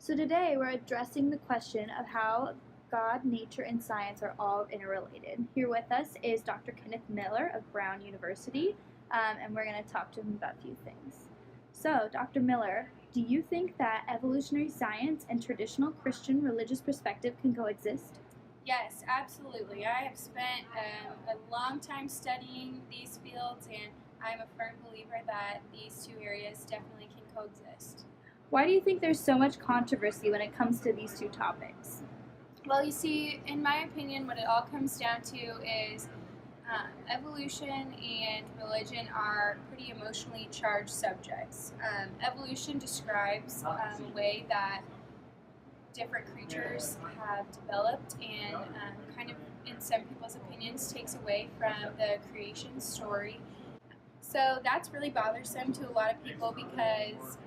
So today we're addressing the question of how God, nature, and science are all interrelated. Here with us is Dr. Kenneth Miller of Brown University, and we're going to talk to him about a few things. So, Dr. Miller, do you think that evolutionary science and traditional Christian religious perspective can coexist? Yes, absolutely. I have spent a long time studying these fields, and I'm a firm believer that these two areas definitely can coexist. Why do you think there's so much controversy when it comes to these two topics? Well, you see, in my opinion, what it all comes down to is evolution and religion are pretty emotionally charged subjects. Evolution describes a way that different creatures have developed and kind of, in some people's opinions, takes away from the creation story. So that's really bothersome to a lot of people because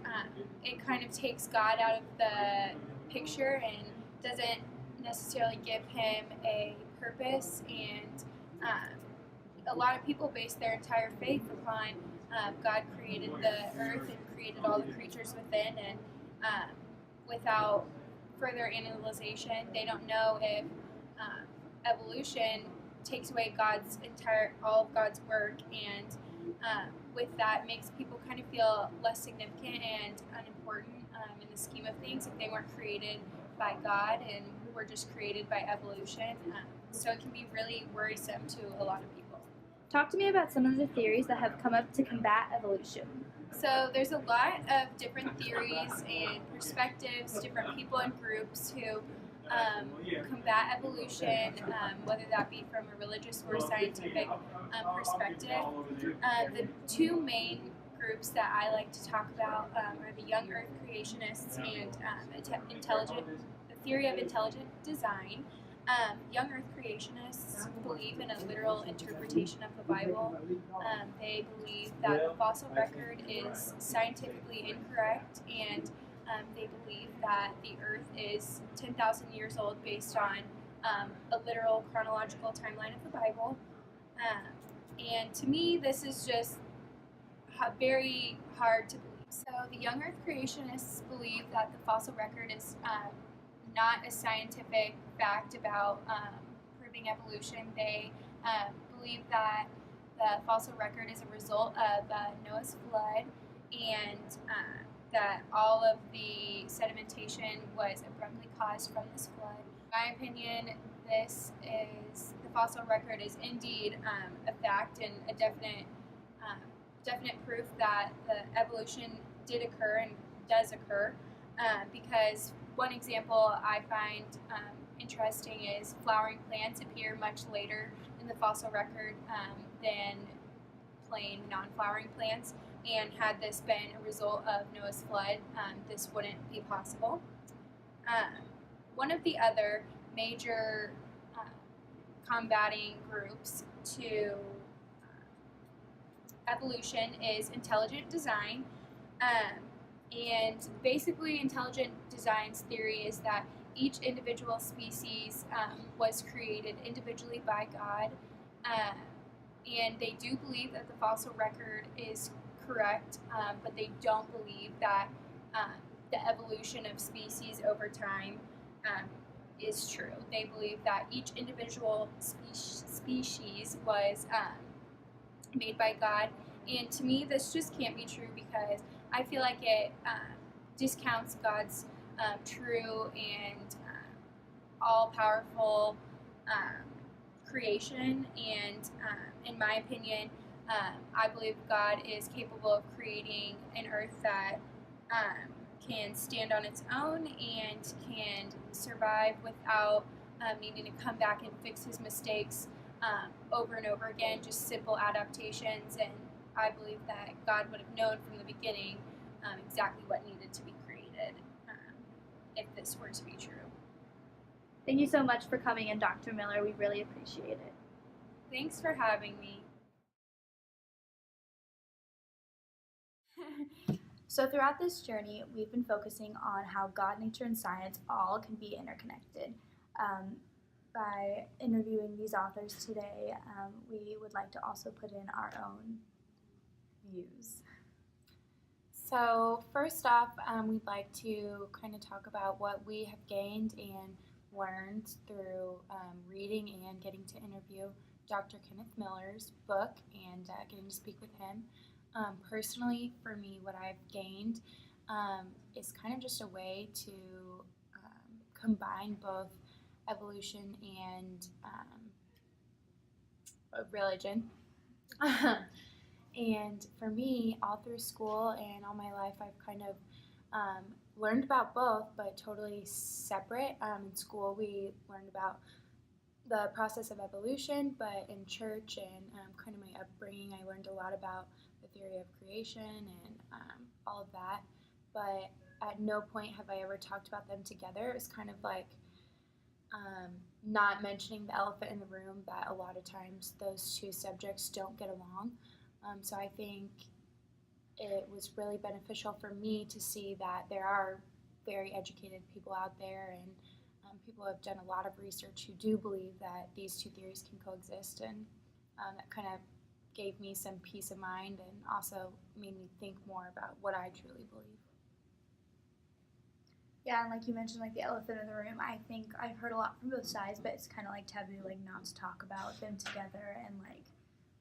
it kind of takes God out of the picture and doesn't necessarily give him a purpose. And a lot of people base their entire faith upon God created the earth and created all the creatures within, and without further analyzation, they don't know if evolution takes away all of God's work, and with that makes people kind of feel less significant and unimportant in the scheme of things if they weren't created by God and were just created by evolution. So it can be really worrisome to a lot of people. Talk to me about some of the theories that have come up to combat evolution. So there's a lot of different theories and perspectives, different people and groups who combat evolution, whether that be from a religious or scientific perspective. The two main groups that I like to talk about are the young Earth creationists and the theory of intelligent design. Young Earth creationists believe in a literal interpretation of the Bible. They believe that the fossil record is scientifically incorrect, and they believe that the Earth is 10,000 years old based on a literal chronological timeline of the Bible. And to me, this is just very hard to believe. So the young Earth creationists believe that the fossil record is not a scientific fact about proving evolution. They believe that the fossil record is a result of Noah's flood, and that all of the sedimentation was abruptly caused from this flood. In my opinion, the fossil record is indeed a fact and a definite proof that the evolution did occur and does occur, because one example I find interesting is flowering plants appear much later in the fossil record than plain non-flowering plants, and had this been a result of Noah's flood, this wouldn't be possible. One of the other major combating groups to evolution is intelligent design. And basically, intelligent design's theory is that each individual species was created individually by God, and they do believe that the fossil record is correct, but they don't believe that the evolution of species over time is true. They believe that each individual species was made by God, and to me, this just can't be true because I feel like it discounts God's true and all-powerful creation. And in my opinion, I believe God is capable of creating an earth that can stand on its own and can survive without needing to come back and fix his mistakes over and over again, just simple adaptations. And I believe that God would have known from the beginning exactly what needed to be created if this were to be true. Thank you so much for coming in, Dr. Miller. We really appreciate it. Thanks for having me. So throughout this journey, we've been focusing on how God, nature, and science all can be interconnected. By interviewing these authors today, we would like to also put in our own views. So first off, we'd like to kind of talk about what we have gained and learned through reading and getting to interview Dr. Kenneth Miller's book and getting to speak with him. Personally, for me, what I've gained is kind of just a way to combine both evolution and religion. And for me, all through school and all my life, I've kind of learned about both, but totally separate. In school, we learned about the process of evolution, but in church and kind of my upbringing, I learned a lot about the theory of creation and all of that. But at no point have I ever talked about them together. It was kind of like not mentioning the elephant in the room that a lot of times those two subjects don't get along. So I think it was really beneficial for me to see that there are very educated people out there, and people have done a lot of research who do believe that these two theories can coexist, and that kind of gave me some peace of mind and also made me think more about what I truly believe. Yeah, and like you mentioned, like the elephant in the room, I think I've heard a lot from both sides, but it's kind of like taboo, like not to talk about them together and like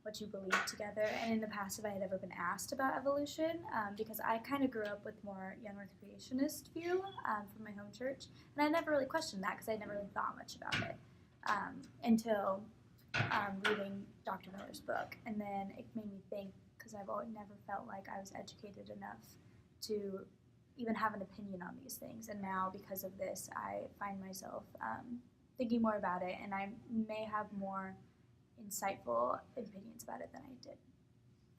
what you believe together. And in the past, if I had ever been asked about evolution, because I kind of grew up with more young earth creationist view from my home church, and I never really questioned that because I never really thought much about it until reading Dr. Miller's book. And then it made me think, because I've never felt like I was educated enough to even have an opinion on these things. And now, because of this, I find myself thinking more about it, and I may have more insightful opinions about it than I did.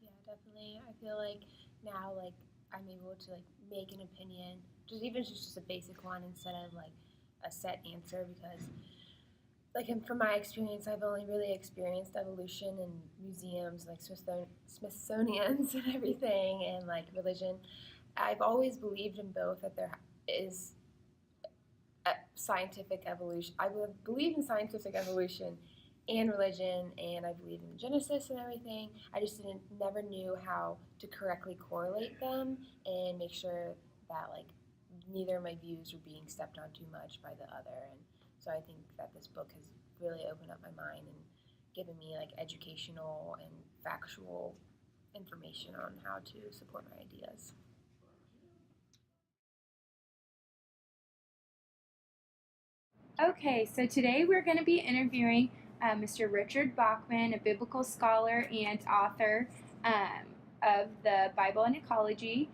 Yeah, definitely. I feel like now, like, I'm able to like make an opinion, just a basic one instead of like a set answer, because like from my experience, I've only really experienced evolution in museums like Smithsonian's and everything, and like religion. I've always believed in both, that there is scientific evolution. I believe in scientific evolution and religion, and I believe in Genesis and everything. I just never knew how to correctly correlate them and make sure that like neither of my views were being stepped on too much by the other. And so I think that this book has really opened up my mind and given me like educational and factual information on how to support my ideas. Okay, so today we're going to be interviewing Mr. Richard Bachman, a biblical scholar and author of the Bible and Ecology.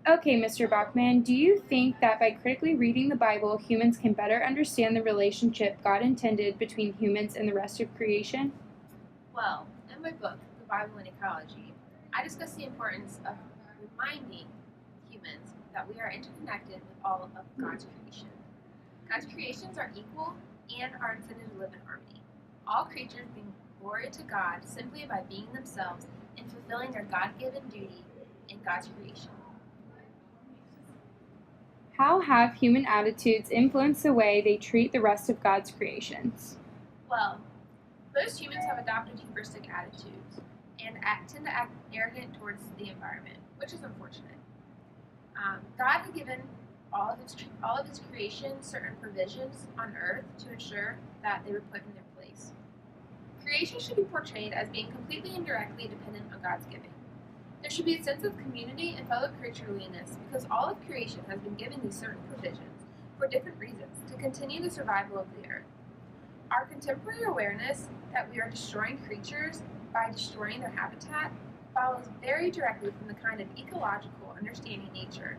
Okay, Mr. Bachman, do you think that by critically reading the Bible, humans can better understand the relationship God intended between humans and the rest of creation? Well, in my book, The Bible and Ecology, I discuss the importance of reminding humans that we are interconnected with all of God's creation. God's creations are equal and are intended to live in harmony. All creatures bring glory to God simply by being themselves and fulfilling their God-given duty in God's creation. How have human attitudes influenced the way they treat the rest of God's creations? Well, most humans have adopted hubristic attitudes and tend to act arrogant towards the environment, which is unfortunate. God had given all of his creation certain provisions on earth to ensure that they were put in their place. Creation should be portrayed as being completely and directly dependent on God's giving. There should be a sense of community and fellow creatureliness, because all of creation has been given these certain provisions for different reasons to continue the survival of the earth. Our contemporary awareness that we are destroying creatures by destroying their habitat follows very directly from the kind of ecological understanding nature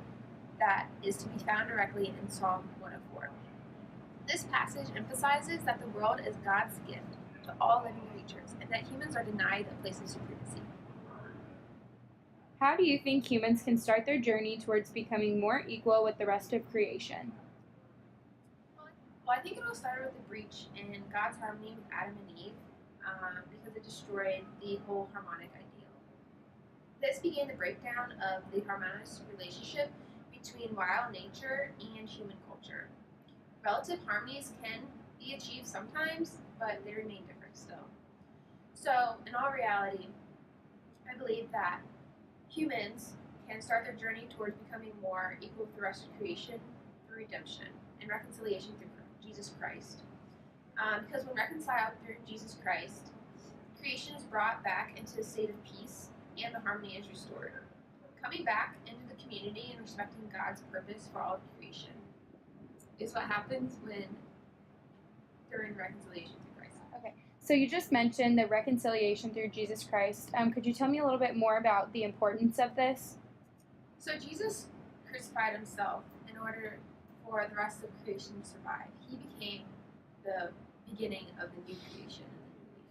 that is to be found directly in Psalm 104. This passage emphasizes that the world is God's gift to all living creatures, and that humans are denied a place of supremacy. How do you think humans can start their journey towards becoming more equal with the rest of creation? Well, I think it all started with the breach in God's harmony with Adam and Eve, because it destroyed the whole harmonic ideal. This began the breakdown of the harmonious relationship between wild nature and human culture. Relative harmonies can be achieved sometimes, but they remain different still. So, in all reality, I believe that humans and start their journey towards becoming more equal with the rest of creation through redemption and reconciliation through Jesus Christ. Because when reconciled through Jesus Christ, creation is brought back into a state of peace and the harmony is restored, coming back into the community and respecting God's purpose for all of creation is what happens during reconciliation through Christ. Okay, so you just mentioned the reconciliation through Jesus Christ. Could you tell me a little bit more about the importance of this? So Jesus crucified himself in order for the rest of creation to survive. He became the beginning of the new creation and the new leaf.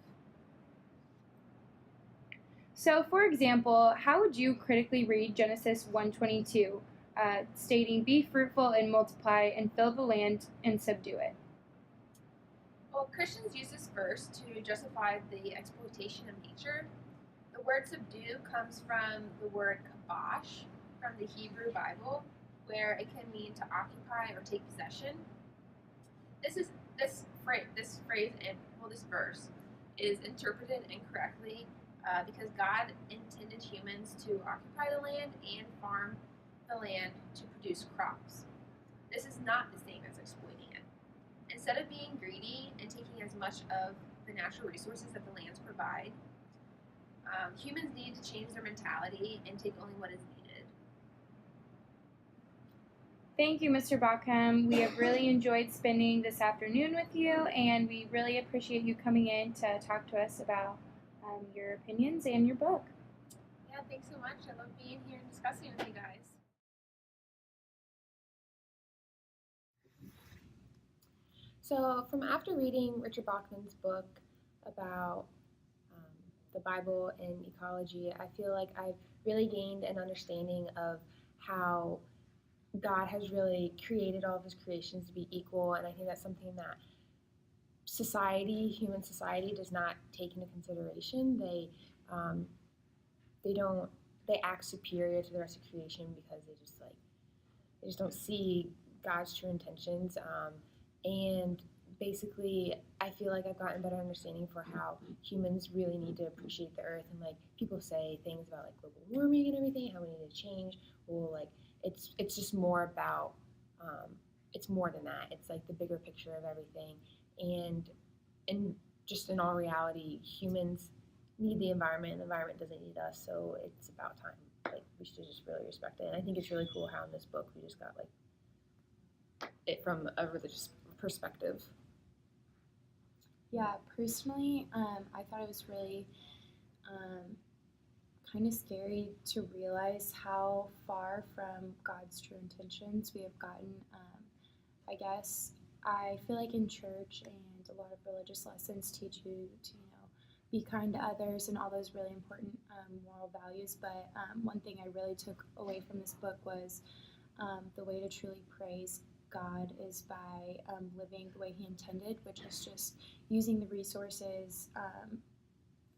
So, for example, how would you critically read Genesis 1:22, stating, "Be fruitful and multiply and fill the land and subdue it"? Well, Christians use this verse to justify the exploitation of nature. The word subdue comes from the word kabosh from the Hebrew Bible, where it can mean to occupy or take possession. This verse is interpreted incorrectly because God intended humans to occupy the land and farm the land to produce crops. This is not the same as exploiting it. Instead of being greedy and taking as much of the natural resources that the lands provide, humans need to change their mentality and take only what is needed. Thank you, Mr. Bockham. We have really enjoyed spending this afternoon with you, and we really appreciate you coming in to talk to us about your opinions and your book. Yeah, thanks so much. I love being here and discussing with you guys. So, from after reading Richard Bachman's book about the Bible and ecology, I feel like I've really gained an understanding of how God has really created all of his creations to be equal, and I think that's something that human society, does not take into consideration. They act superior to the rest of creation because they just don't see God's true intentions. And basically, I feel like I've gotten a better understanding for how humans really need to appreciate the earth. And like people say things about like global warming and everything, how we need to change. Well, like it's just more about it's more than that. It's like the bigger picture of everything. And just in all reality, humans need the environment, and the environment doesn't need us. So it's about time. Like we should just really respect it. And I think it's really cool how in this book we just got like it from a religious perspective. Yeah, personally, I thought it was really kind of scary to realize how far from God's true intentions we have gotten. I guess I feel like in church and a lot of religious lessons teach you to, be kind to others and all those really important moral values. But one thing I really took away from this book was the way to truly praise God is by living the way he intended, which is just using the resources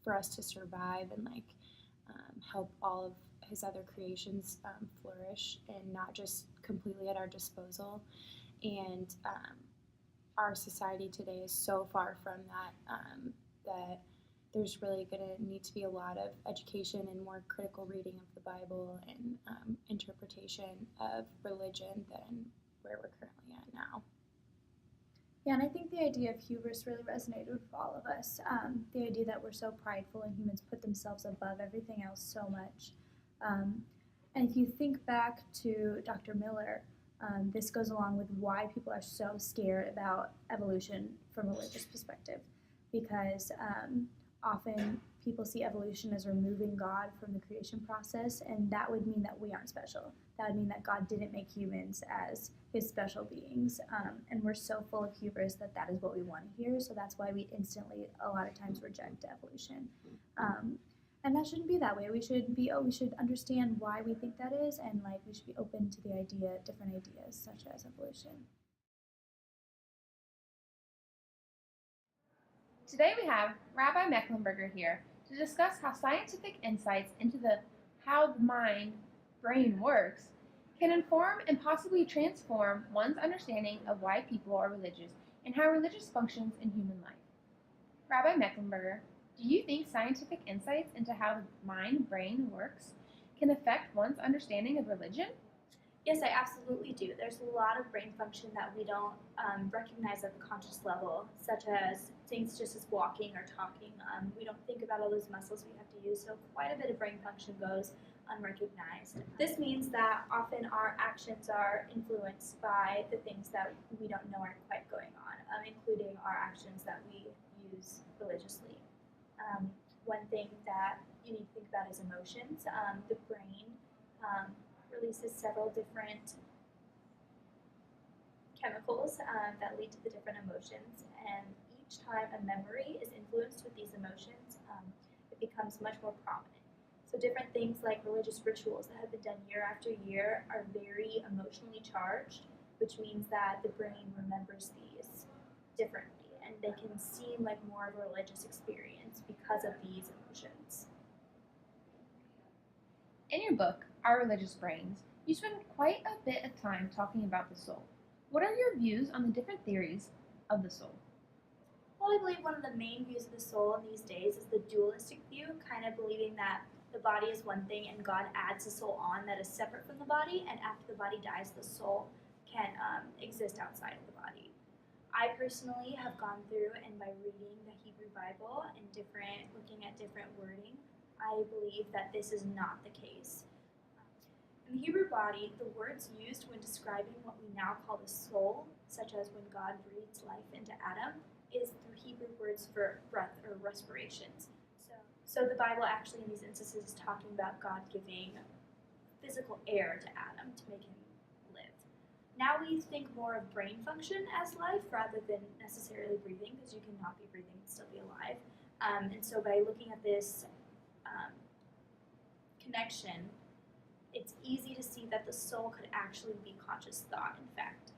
for us to survive and help all of his other creations flourish and not just completely at our disposal. And our society today is so far from that that there's really going to need to be a lot of education and more critical reading of the Bible and interpretation of religion than where we're currently at now. Yeah, and I think the idea of hubris really resonated with all of us. The idea that we're so prideful and humans put themselves above everything else so much. And if you think back to Dr. Miller, this goes along with why people are so scared about evolution from a religious perspective. Because often people see evolution as removing God from the creation process, and that would mean that we aren't special. That would mean that God didn't make humans as his special beings, and we're so full of hubris that is what we want to hear, so that's why we instantly, a lot of times, reject evolution. And that shouldn't be that way. We should understand why we think that is, and we should be open to different ideas, such as evolution. Today we have Rabbi Mecklenburger here to discuss how scientific insights into how the brain works can inform and possibly transform one's understanding of why people are religious and how religious functions in human life. Rabbi Mecklenburger, do you think scientific insights into how the brain works can affect one's understanding of religion? Yes, I absolutely do. There's a lot of brain function that we don't recognize at the conscious level, such as things just as walking or talking. We don't think about all those muscles we have to use, so quite a bit of brain function goes unrecognized. This means that often our actions are influenced by the things that we don't know are quite going on, including our actions that we use religiously. One thing that you need to think about is emotions. The brain releases several different chemicals that lead to the different emotions, and each time a memory is influenced with these emotions, it becomes much more prominent. So different things like religious rituals that have been done year after year are very emotionally charged, which means that the brain remembers these differently, and they can seem like more of a religious experience because of these emotions. In your book, Our Religious Brains, you spend quite a bit of time talking about the soul. What are your views on the different theories of the soul? Well, I believe one of the main views of the soul in these days is the dualistic view, kind of believing that the body is one thing and God adds a soul on that is separate from the body, and after the body dies, the soul can exist outside of the body. I personally have gone through, and by reading the Hebrew Bible and looking at different wording, I believe that this is not the case. In the Hebrew body, the words used when describing what we now call the soul, such as when God breathes life into Adam, is through Hebrew words for breath or respirations. So the Bible actually in these instances is talking about God giving physical air to Adam to make him live. Now we think more of brain function as life rather than necessarily breathing, because you cannot be breathing and still be alive. And so by looking at this connection, it's easy to see that the soul could actually be conscious thought, in fact.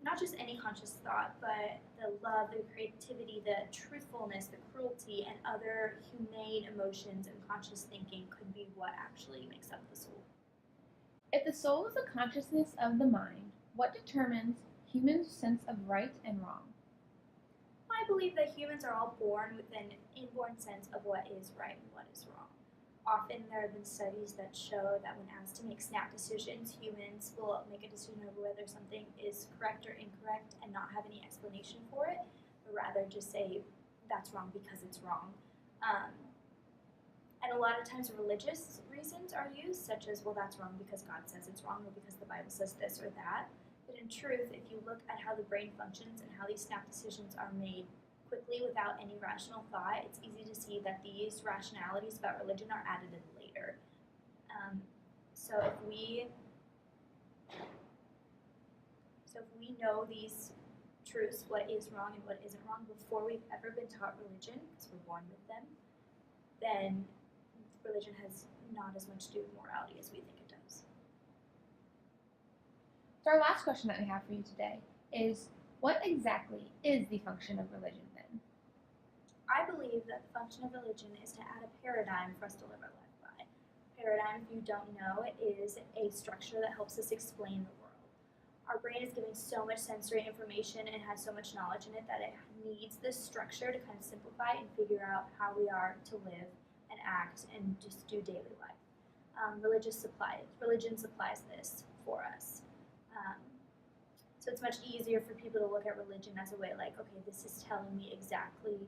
Not just any conscious thought, but the love, the creativity, the truthfulness, the cruelty, and other humane emotions and conscious thinking could be what actually makes up the soul. If the soul is the consciousness of the mind, what determines humans' sense of right and wrong? I believe that humans are all born with an inborn sense of what is right and what is wrong. Often there have been studies that show that when asked to make snap decisions, humans will make a decision over whether something is correct or incorrect and not have any explanation for it, but rather just say that's wrong because it's wrong. And a lot of times religious reasons are used, such as, well, that's wrong because God says it's wrong or because the Bible says this or that. But in truth, if you look at how the brain functions and how these snap decisions are made quickly without any rational thought, it's easy to see that these rationalities about religion are added in later. So if we know these truths, what is wrong and what isn't wrong, before we've ever been taught religion, because we're born with them, then religion has not as much to do with morality as we think it does. So our last question that we have for you today is, what exactly is the function of religion then? I believe that the function of religion is to add a paradigm for us to live our life by. Paradigm, if you don't know, is a structure that helps us explain the world. Our brain is giving so much sensory information and has so much knowledge in it that it needs this structure to kind of simplify and figure out how we are to live and act and just do daily life. Religion supplies this for us. So it's much easier for people to look at religion as a way like, okay, this is telling me exactly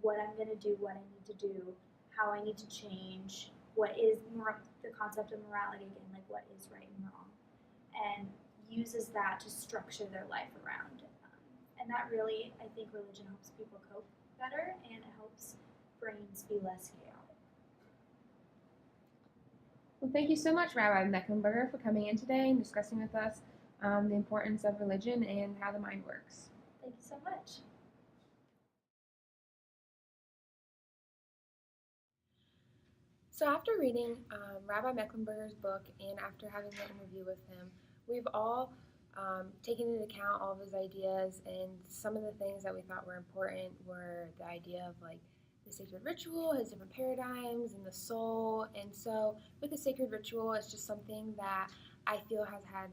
what I'm going to do, what I need to do, how I need to change, what is the concept of morality again, like what is right and wrong, and uses that to structure their life around. And that really, I think religion helps people cope better, and it helps brains be less chaotic. Well, thank you so much, Rabbi Mecklenburger, for coming in today and discussing with us the importance of religion and how the mind works. Thank you so much. So after reading Rabbi Mecklenburger's book and after having the interview with him, we've all taken into account all of his ideas, and some of the things that we thought were important were the idea of like the sacred ritual, his different paradigms, and the soul. And so with the sacred ritual, it's just something that I feel has had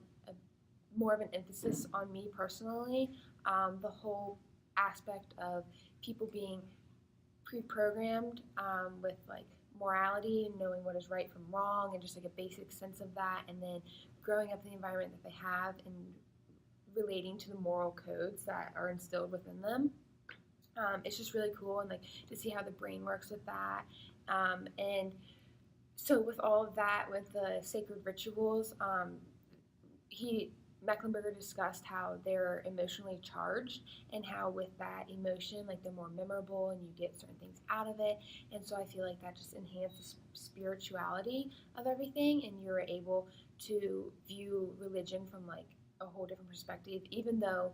more of an emphasis on me personally. The whole aspect of people being pre-programmed with like morality and knowing what is right from wrong and just like a basic sense of that, and then growing up in the environment that they have and relating to the moral codes that are instilled within them. It's just really cool, and like to see how the brain works with that. And so with all of that, with the sacred rituals, Mecklenburger discussed how they're emotionally charged and how with that emotion, like they're more memorable and you get certain things out of it. And so I feel like that just enhances the spirituality of everything, and you're able to view religion from like a whole different perspective. Even though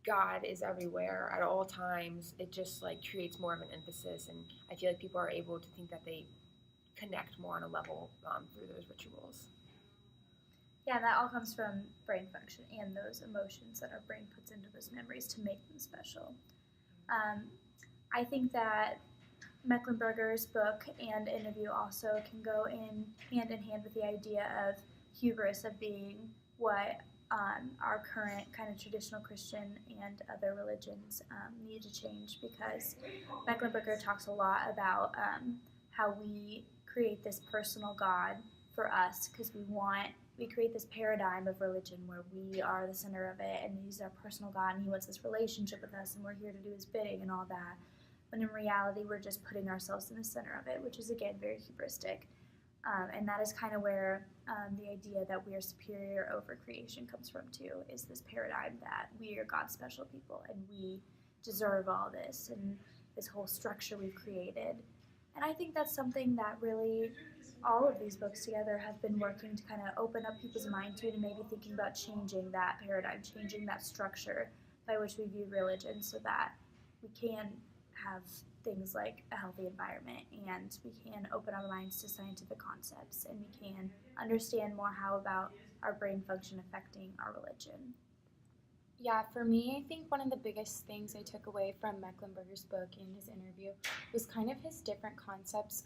God is everywhere at all times, it just like creates more of an emphasis, and I feel like people are able to think that they connect more on a level through those rituals. Yeah, that all comes from brain function and those emotions that our brain puts into those memories to make them special. I think that Mecklenburger's book and interview also can go hand in hand with the idea of hubris, of being what our current kind of traditional Christian and other religions need to change, because Mecklenburger talks a lot about how we create this personal God for us, because we create this paradigm of religion where we are the center of it and he's our personal God and he wants this relationship with us and we're here to do his bidding and all that. But in reality, we're just putting ourselves in the center of it, which is, again, very hubristic. And that is kind of where the idea that we are superior over creation comes from, too, is this paradigm that we are God's special people and we deserve all this and this whole structure we've created. And I think that's something that really all of these books together have been working to kind of open up people's mind to, and maybe thinking about changing that paradigm, changing that structure by which we view religion, so that we can have things like a healthy environment, and we can open our minds to scientific concepts, and we can understand more how about our brain function affecting our religion. Yeah, for me, I think one of the biggest things I took away from Mecklenburger's book and his interview was kind of his different concepts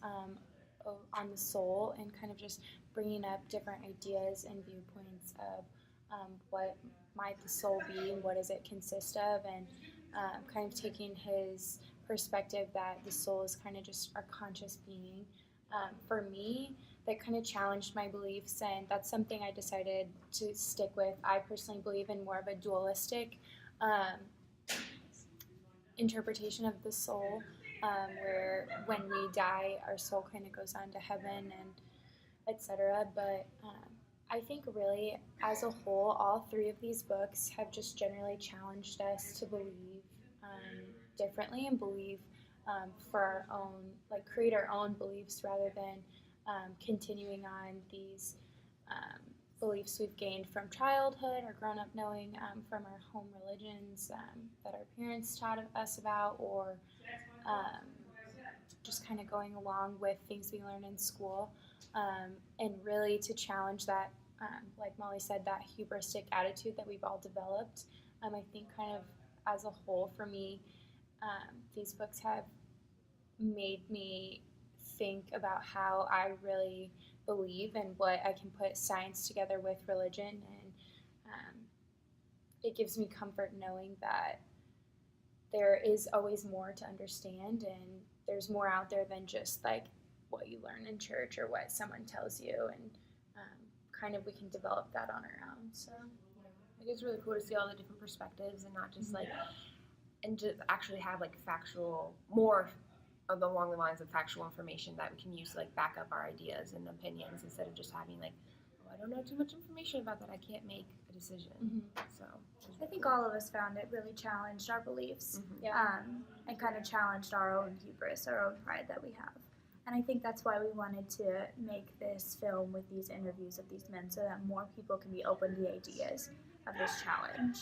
on the soul, and kind of just bringing up different ideas and viewpoints of what might the soul be and what does it consist of, and kind of taking his perspective that the soul is kind of just our conscious being. For me, that kind of challenged my beliefs, and that's something I decided to stick with. I personally believe in more of a dualistic interpretation of the soul, where when we die, our soul kind of goes on to heaven and etc. But I think really, as a whole, all three of these books have just generally challenged us to believe differently and believe for our own, like create our own beliefs rather than continuing on these beliefs we've gained from childhood or grown up knowing from our home religions that our parents taught us about, or just kind of going along with things we learn in school, and really to challenge that, like Molly said, that hubristic attitude that we've all developed. I think kind of as a whole for me, these books have made me think about how I really believe and what I can put science together with religion, and it gives me comfort knowing that there is always more to understand, and there's more out there than just like what you learn in church or what someone tells you, and kind of we can develop that on our own. So I think it's really cool to see all the different perspectives and not just like, and just actually have like factual, more of along the lines of factual information that we can use to like back up our ideas and opinions, instead of just having like, oh, I don't know too much information about that, I can't make a decision. So I think all of us found it really challenged our beliefs, yeah. and kind of challenged our own hubris, our own pride that we have. And I think that's why we wanted to make this film with these interviews of these men, so that more people can be open to the ideas of this challenge.